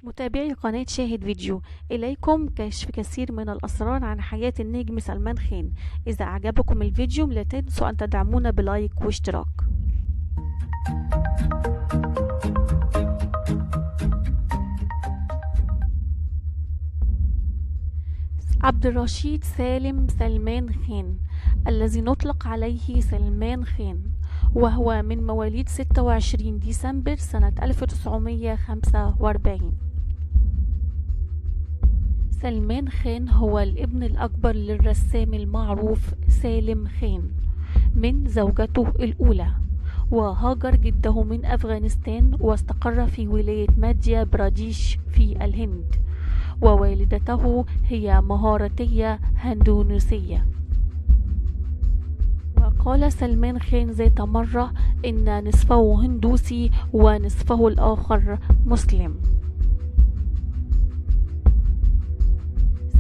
متابعي قناة شاهد فيديو، إليكم كشف كثير من الأسرار عن حياة النجم سلمان خان. إذا أعجبكم الفيديو لا تنسوا أن تدعمونا بلايك واشتراك. عبد الرشيد سالم سلمان خان، الذي نطلق عليه سلمان خان، وهو من مواليد 26 ديسمبر سنة 1945. سلمان خان هو الابن الأكبر للرسام المعروف سالم خان من زوجته الأولى، وهاجر جده من أفغانستان واستقر في ولاية ماديا براديش في الهند، ووالدته هي مهاراتية هندونيسية. وقال سلمان خان ذات مرة إن نصفه هندوسي ونصفه الآخر مسلم.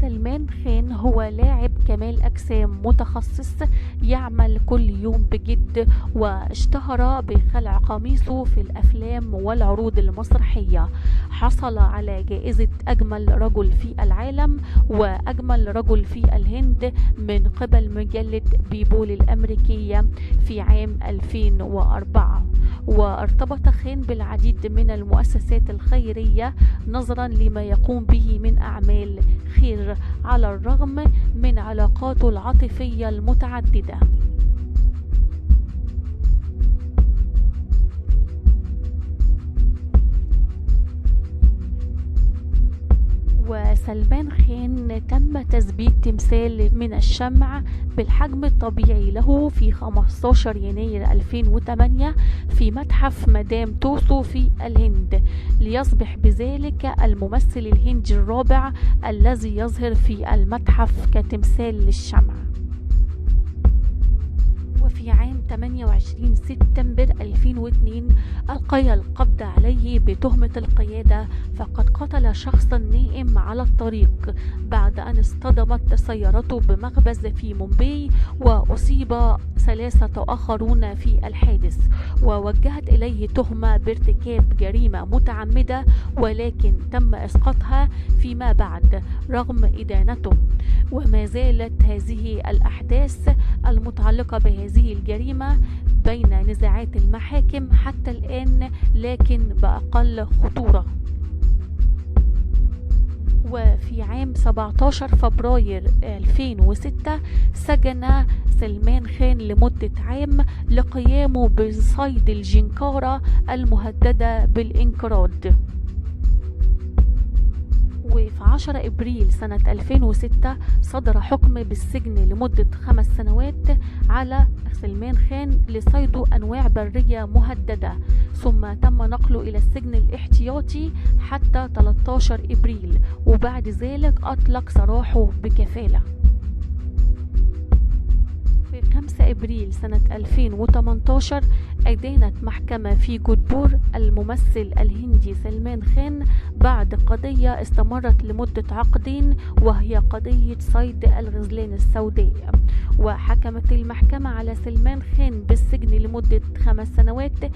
سلمان خان هو لاعب كمال أجسام متخصص يعمل كل يوم بجد، واشتهر بخلع قميصه في الأفلام والعروض المسرحية. حصل على جائزة أجمل رجل في العالم وأجمل رجل في الهند من قبل مجلة بيبول الأمريكية في عام 2004. وارتبط خان بالعديد من المؤسسات الخيرية نظرا لما يقوم به من أعمال خير على الرغم من علاقاته العاطفية المتعددة. وسلمان خان تم تثبيت تمثال من الشمع بالحجم الطبيعي له في 15 يناير 2008 في متحف مدام توسو في الهند، ليصبح بذلك الممثل الهندي الرابع الذي يظهر في المتحف كتمثال للشمع. وفي عام 28 سبتمبر 2002 ألقي القبض عليه بتهمة القيادة، فقد قتل شخصا نائم على الطريق بعد أن اصطدمت سيارته بمخبز في مومباي، وأصيب 3 آخرون في الحادث، ووجهت إليه تهمة بارتكاب جريمة متعمدة، ولكن تم إسقاطها فيما بعد رغم إدانته. وما زالت هذه الأحداث المتعلقة بهذه الجريمة بين نزاعات المحاكم حتى الآن، لكن بأقل خطورة. وفي عام 17 فبراير 2006 سجن سلمان خان لمدة عام لقيامه بصيد الجنكارة المهددة بالانقراض. وفي 10 إبريل سنة 2006 صدر حكم بالسجن لمدة 5 سنوات على سلمان خان لصيد أنواع برية مهددة، ثم تم نقله إلى السجن الاحتياطي حتى 13 إبريل، وبعد ذلك أطلق سراحه بكفالة. في 5 إبريل سنة 2018 أدانت محكمة في جودبور الممثل الهندي سلمان خان بعد قضية استمرت لمدة عقدين، وهي قضية صيد الغزلان السوداء. وحكمت المحكمة على سلمان خان بالسجن لمدة 5 سنوات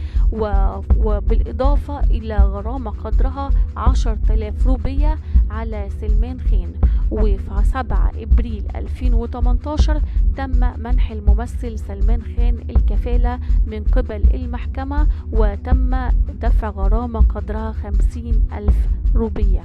وبالإضافة إلى غرامة قدرها 10,000 روبية على سلمان خان. وفي 7 إبريل 2018 تم منح الممثل سلمان خان الكفالة من قبل المحكمة، وتم دفع غرامة قدرها 50,000 روبية.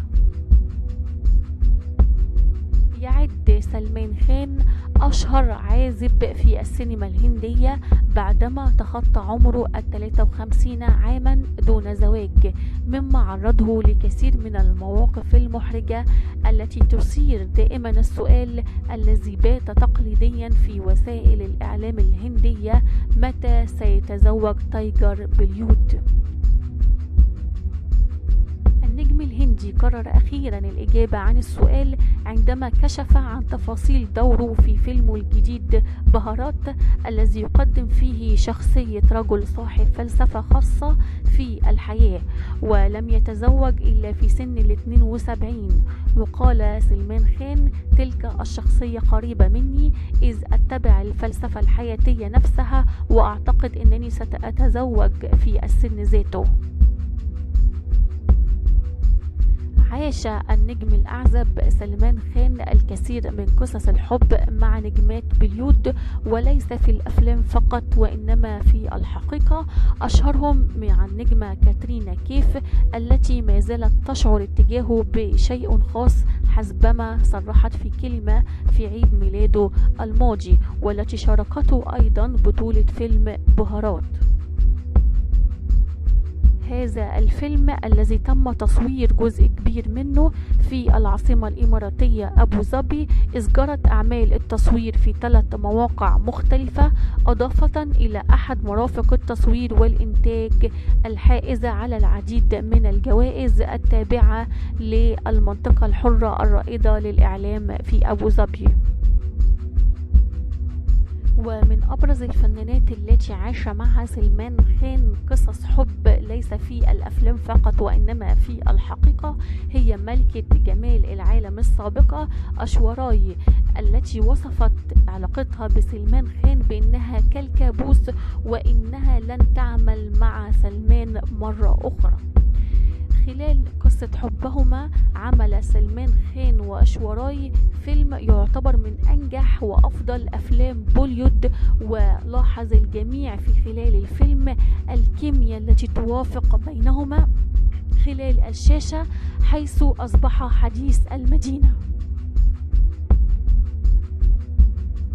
يعد سلمان خان أشهر عازب في السينما الهندية بعدما تخطى عمره 53 عاما دون زواج، مما عرضه لكثير من المواقف المحرجة التي تثير دائما السؤال الذي بات تقليديا في وسائل الإعلام الهندية: متى سيتزوج تايجر بوليود؟ النجم الهندي قرر أخيرا الإجابة عن السؤال عندما كشف عن تفاصيل دوره في فيلمه الجديد بهارات، الذي يقدم فيه شخصية رجل صاحب فلسفة خاصة في الحياة، ولم يتزوج إلا في سن 72. وقال سلمان خان: تلك الشخصية قريبة مني إذ أتبع الفلسفة الحياتية نفسها، وأعتقد أنني سأتزوج في السن ذاته. عاش النجم الأعزب سلمان خان الكثير من قصص الحب مع نجمات بوليود، وليس في الأفلام فقط وإنما في الحقيقة. أشهرهم مع النجمة كاترينا كيف التي ما زالت تشعر اتجاهه بشيء خاص حسبما صرحت في كلمة في عيد ميلاده الماضي، والتي شاركته أيضا بطولة فيلم بهارات. هذا الفيلم الذي تم تصوير جزء كبير منه في العاصمة الإماراتية أبو ظبي، إذ جرت أعمال التصوير في 3 مواقع مختلفة، إضافة إلى أحد مرافق التصوير والإنتاج الحائزة على العديد من الجوائز التابعة للمنطقة الحرة الرائدة للإعلام في أبو ظبي. ومن أبرز الفنانات التي عاش معها سلمان خان قصص حب ليس في الأفلام فقط وإنما في الحقيقة هي ملكة جمال العالم السابقة أشوراي، التي وصفت علاقتها بسلمان خان بأنها كالكابوس وإنها لن تعمل مع سلمان مرة أخرى. خلال قصة حبهما عمل سلمان خان وأشوراي فيلم يعتبر من أنجح وأفضل أفلام بوليود، ولاحظ الجميع في خلال الفيلم الكيمياء التي توافق بينهما خلال الشاشة، حيث أصبح حديث المدينة.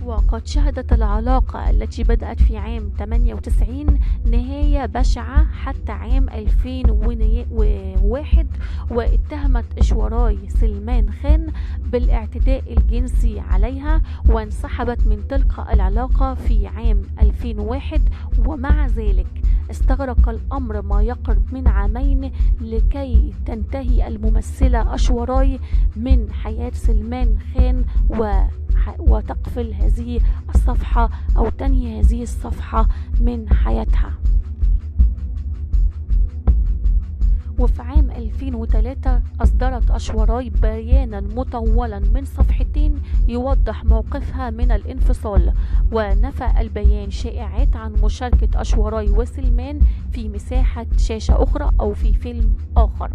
وقد شهدت العلاقة التي بدأت في عام 98 نهاية بشعة حتى عام 2001، واتهمت أشوراي سلمان خان بالاعتداء الجنسي عليها، وانسحبت من تلك العلاقة في عام 2001. ومع ذلك استغرق الأمر ما يقرب من عامين لكي تنتهي الممثلة أشوراي من حياة سلمان خان وتقفل هذه الصفحة أو تنهي هذه الصفحة من حياتها. وفي عام 2003 أصدرت أشوراي بيانا مطولا من صفحتين يوضح موقفها من الانفصال، ونفى البيان شائعات عن مشاركة أشوراي وسلمان في مساحة شاشة أخرى أو في فيلم آخر.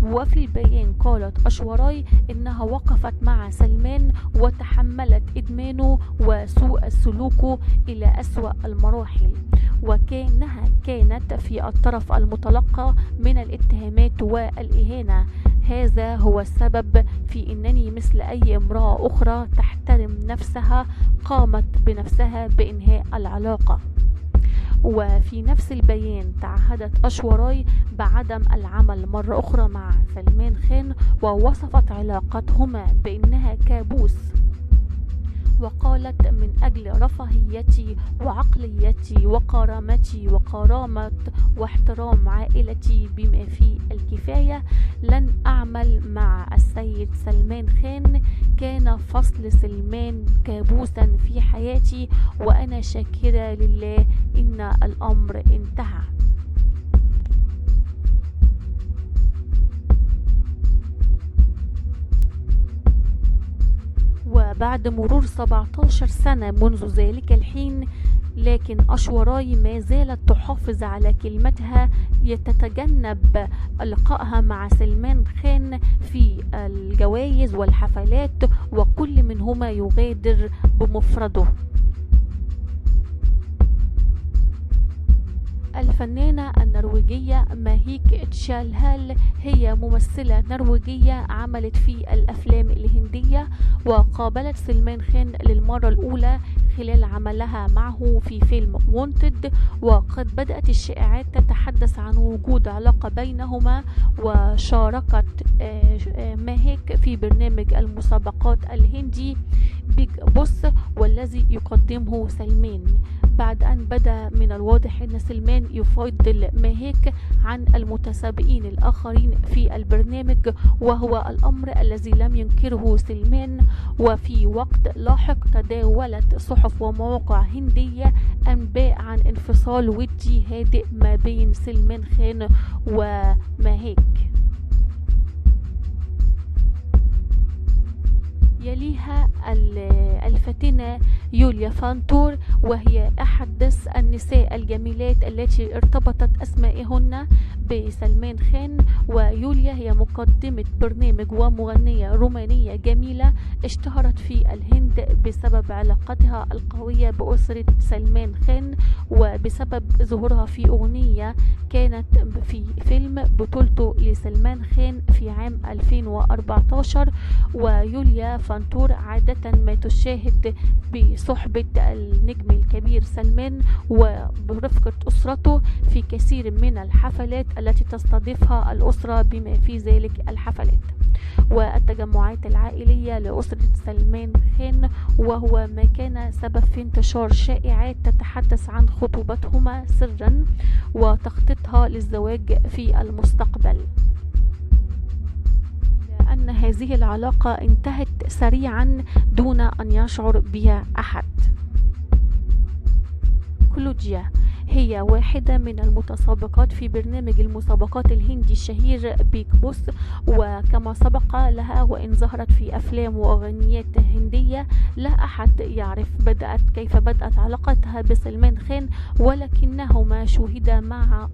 وفي البيان قالت أشوراي إنها وقفت مع سلمان وتحملت إدمانه وسوء سلوكه إلى أسوأ المراحل، وكأنها كانت في الطرف المتلقى من الاتهامات والإهانة. هذا هو السبب في أنني مثل أي امرأة أخرى تحترم نفسها قامت بنفسها بإنهاء العلاقة. وفي نفس البيان تعهدت أشوراي بعدم العمل مرة أخرى مع سلمان خان، ووصفت علاقتهما بأنها كابوس، وقالت من أجل رفاهيتي وعقليتي وكرامتي وكرامة واحترام عائلتي بما فيه الكفاية لن أعمل مع السيد سلمان خان. كان فصل سلمان كابوسا في حياتي وأنا شاكرة لله إن الأمر انتهى. وبعد مرور 17 سنة منذ ذلك الحين، لكن أشوراي ما زالت تحافظ على كلمتها، تتجنب لقائها مع سلمان خان في الجوائز والحفلات، وكل منهما يغادر بمفرده. الفنانة النرويجية ماهيك تشالهال هي ممثلة نرويجية عملت في الأفلام الهندية، وقابلت سلمان خان للمرة الأولى خلال عملها معه في فيلم وونتد. وقد بدأت الشائعات تتحدث عن وجود علاقة بينهما، وشاركت ماهيك في برنامج المسابقات الهندي بيج بوس والذي يقدمه سلمان، بعد أن بدا من الواضح أن سلمان يفضل ماهيك عن المتسابقين الآخرين في البرنامج، وهو الأمر الذي لم ينكره سلمان. وفي وقت لاحق تداولت صحف ومواقع هندية أنباء عن انفصال ودي هادئ ما بين سلمان خان وماهيك. يليها الفاتنة يوليا فانتور، وهي أحدث النساء الجميلات التي ارتبطت أسمائهن بسلمان خان. ويوليا هي مقدمة برنامج ومغنية رومانية جميلة اشتهرت في الهند بسبب علاقتها القوية بأسرة سلمان خان، وبسبب ظهورها في أغنية كانت في فيلم بطولته لسلمان خان في عام 2014. ويوليا فانتور عادة ما تشاهد بصحبة النجم الكبير سلمان وبرفقة أسرته في كثير من الحفلات التي تستضيفها الأسرة بما في ذلك الحفلات والتجمعات العائلية لأسرة سلمان خان، وهو ما كان سبب في انتشار شائعات تتحدث عن خطوبتهما سرا وتخطيطها للزواج في المستقبل، لأن هذه العلاقة انتهت سريعا دون أن يشعر بها أحد. كلوديا هي واحدة من المتسابقات في برنامج المسابقات الهندي الشهير بيج بوس، وكما سبق لها وإن ظهرت في أفلام وأغنيات هندية لا أحد يعرف كيف بدأت علاقتها بسلمان خان، ولكنهما شوهدا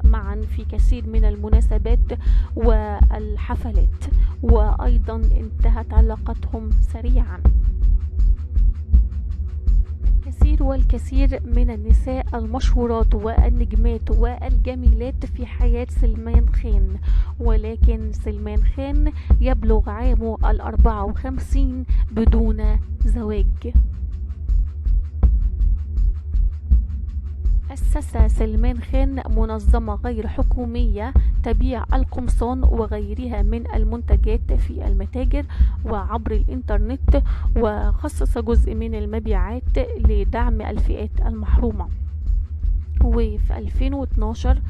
معا في كثير من المناسبات والحفلات، وأيضا انتهت علاقتهم سريعا. والكثير من النساء المشهورات والنجمات والجميلات في حياة سلمان خان، ولكن سلمان خان يبلغ عامه 54 بدون زواج. أسس سلمان خان منظمة غير حكومية تبيع القمصان وغيرها من المنتجات في المتاجر وعبر الإنترنت، وخصص جزء من المبيعات لدعم الفئات المحرومة. وفي 2012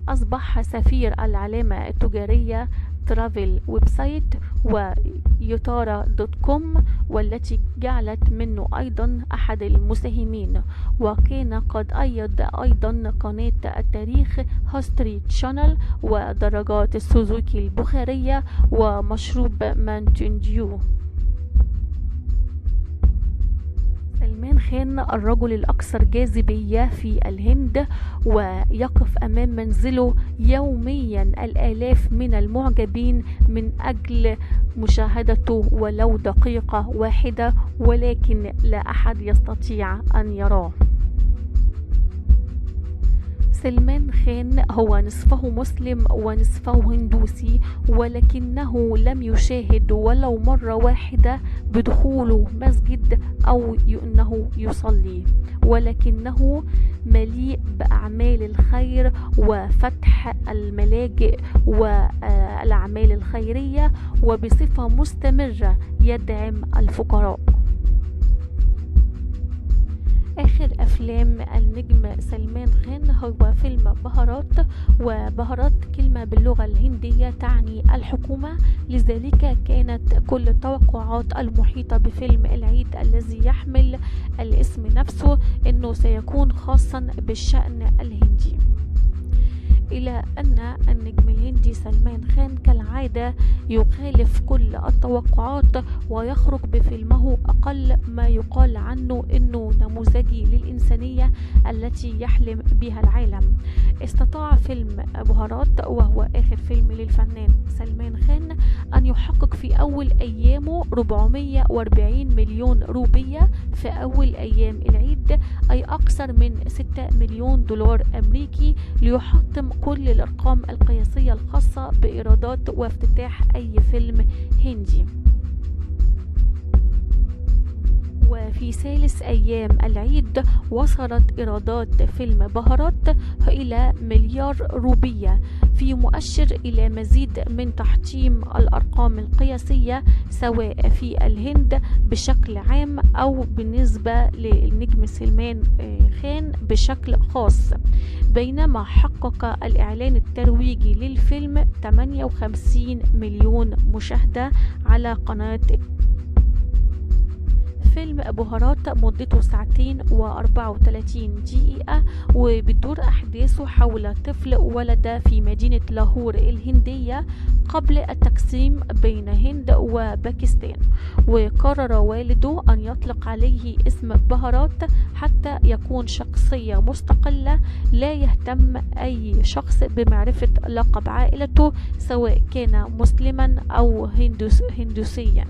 أصبح سفير العلامة التجارية ترافل ويب سايت ويوتارا دوت كوم، والتي جعلت منه أيضا أحد المساهمين، وكان قد أيد أيضا قناة التاريخ هيستوري تشانل ودراجات السوزوكي البخارية ومشروب ماونتين ديو. سلمان خان الرجل الأكثر جاذبية في الهند، ويقف أمام منزله يوميا الآلاف من المعجبين من أجل مشاهدته ولو دقيقة واحدة، ولكن لا أحد يستطيع أن يراه. سلمان خان هو نصفه مسلم ونصفه هندوسي، ولكنه لم يشاهد ولو مرة واحدة بدخوله مسجد أو أنه يصلي، ولكنه مليء بأعمال الخير وفتح الملاجئ والأعمال الخيرية، وبصفة مستمرة يدعم الفقراء. آخر أفلام النجم سلمان خان هو فيلم بهارات، وبهارات كلمة باللغة الهندية تعني الحكومة، لذلك كانت كل التوقعات المحيطة بفيلم العيد الذي يحمل الاسم نفسه أنه سيكون خاصا بالشأن الهندي، إلى أن النجم الهندي سلمان خان كالعادة يخالف كل التوقعات ويخرج بفيلمه أقل ما يقال عنه أنه نموذجي للإنسانية التي يحلم بها العالم. استطاع فيلم بهارات وهو آخر فيلم للفنان سلمان خان أن يحقق في أول أيامه 440 مليون روبية في أول أيام العيد، أي أكثر من 6 مليون دولار أمريكي، ليحطم كل الأرقام القياسية الخاصة بإيرادات وافتتاح أي فيلم هندي. وفي ثالث أيام العيد وصلت إيرادات فيلم بهارات إلى مليار روبية، في مؤشر إلى مزيد من تحطيم الأرقام القياسية سواء في الهند بشكل عام أو بالنسبة للنجم سلمان خان بشكل خاص، بينما حقق الإعلان الترويجي للفيلم 58 مليون مشاهدة على قناة. فيلم بهارات مدته 2 و34 دقيقة، وبتدور أحداثه حول طفل ولد في مدينة لاهور الهندية قبل التقسيم بين هند وباكستان، وقرر والده أن يطلق عليه اسم بهارات حتى يكون شخصية مستقلة لا يهتم أي شخص بمعرفة لقب عائلته سواء كان مسلما أو هندوسيا.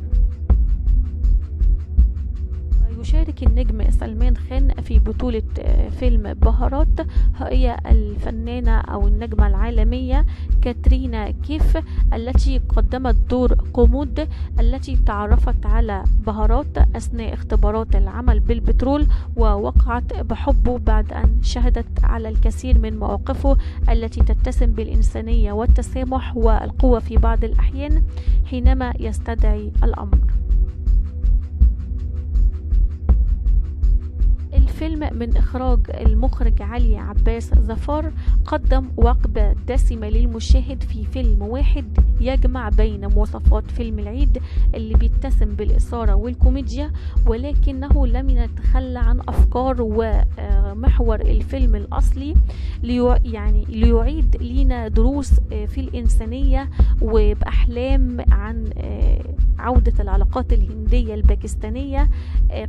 يشارك النجم سلمان خان في بطولة فيلم بهارات هي الفنانة أو النجمة العالمية كاترينا كيف، التي قدمت دور قمود التي تعرفت على بهارات أثناء اختبارات العمل بالبترول، ووقعت بحبه بعد أن شهدت على الكثير من مواقفه التي تتسم بالإنسانية والتسامح والقوة في بعض الأحيان حينما يستدعي الأمر. الفيلم من إخراج المخرج علي عباس ظفار قدم وجبة دسمة للمشاهد في فيلم واحد يجمع بين مواصفات فيلم العيد اللي بيتسم بالإثارة والكوميديا، ولكنه لم يتخلى عن أفكار ومحور الفيلم الأصلي ليعيد لنا دروس في الإنسانية وبأحلام عن عودة العلاقات الهندية الباكستانية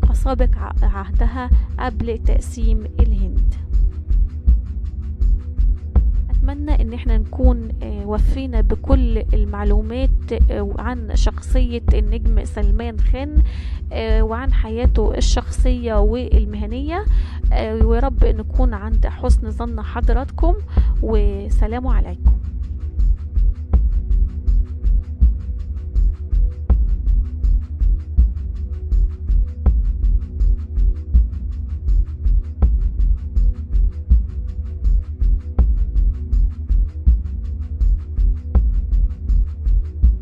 كسابق عهدها قبل تقسيم الهند. أتمنى ان احنا نكون وفينا بكل المعلومات عن شخصية النجم سلمان خان وعن حياته الشخصية والمهنية، ويا رب نكون عند حسن ظن حضراتكم، وسلام عليكم.